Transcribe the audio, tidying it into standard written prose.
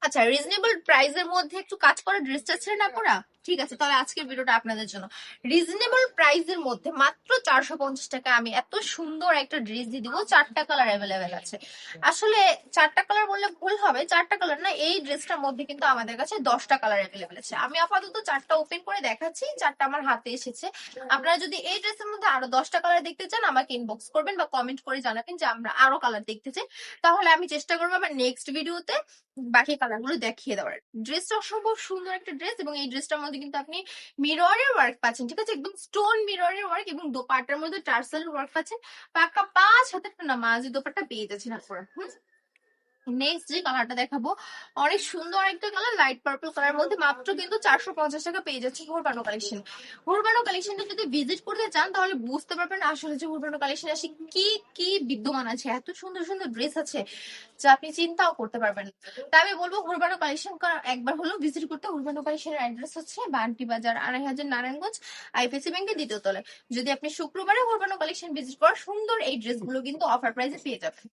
আচ্ছা, রিজনেবল প্রাইসের মধ্যে একটু কাজ করা ড্রেস চাচ্ছিলেন আপনারা? ঠিক আছে, তাহলে আজকের ভিডিওটা আপনাদের জন্য। রিজনেবল প্রাইসের মধ্যে মাত্র 450 টাকা আমি এত সুন্দর একটা ড্রেস দিয়ে দিব। 4টা কালার অ্যাভেলেবেল আছে। আসলে 4টা কালার বললে ভুল হবে, 4টা কালার না, এই ড্রেসটার মধ্যে কিন্তু আমাদের কাছে 10টা কালার অ্যাভেলেবেল আছে। আমি আপাতত 4টা ওপেন করে দেখাচ্ছি, 4টা আমার হাতে এসেছে। আপনারা যদি এই ড্রেসের মধ্যে আরো 10টা কালার দেখতে চান, আমাকে ইনবক্স করবেন বা কমেন্ট করে জানাবেন যে আমরা আরো কালার দেখতে চাই। তাহলে আমি চেষ্টা করবো আমার নেক্সট ভিডিওতে বাকি কালার গুলো দেখিয়ে দেওয়ার। ড্রেসটা অসম্ভব সুন্দর একটা ড্রেস, এবং এই ড্রেসটার মধ্যে কিন্তু আপনি মিররের ওয়ার্ক পাচ্ছেন, ঠিক আছে, একদম স্টোন মিররের ওয়ার্ক, এবং দোপাট্টার মধ্যে টার্সেলের ওয়ার্ক পাচ্ছেন। পাক্কা 5 হাতের একটা নামাজি দোপাট্টা পেয়ে যাচ্ছেন আপনারা। নেক্সট যে কালারটা দেখাবো, অনেক সুন্দর একটা কালার, লাইট পার্পল কালার মধ্যে মাত্র কিন্তু 450 টাকা পেয়ে যাচ্ছে হুরবানো কালেকশন। হুরবানো কালেকশনটা যদি ভিজিট করতে চান তাহলে বুঝতে পারবেন আসলে যে হুরবানো কালেকশন আসে কি কি বিদ্যমান আছে। এত সুন্দর সুন্দর ড্রেস আছে যা আপনি চিন্তাও করতে পারবেন না। তাই আমি বলবো হুরবানো কালেকশন একবার হলেও ভিজিট করতে। হুরবানো কালেকশনের অ্যাড্রেস হচ্ছে বান্টি বাজার, 2.5 নারায়ণগঞ্জ, আইপিসি ব্যাংকের 2য় তলায়। যদি আপনি শুক্রবারে হুরবানো কালেকশন ভিজিট করেন, সুন্দর এই ড্রেসগুলো কিন্তু অফার প্রাইসে পেয়ে যাবেন।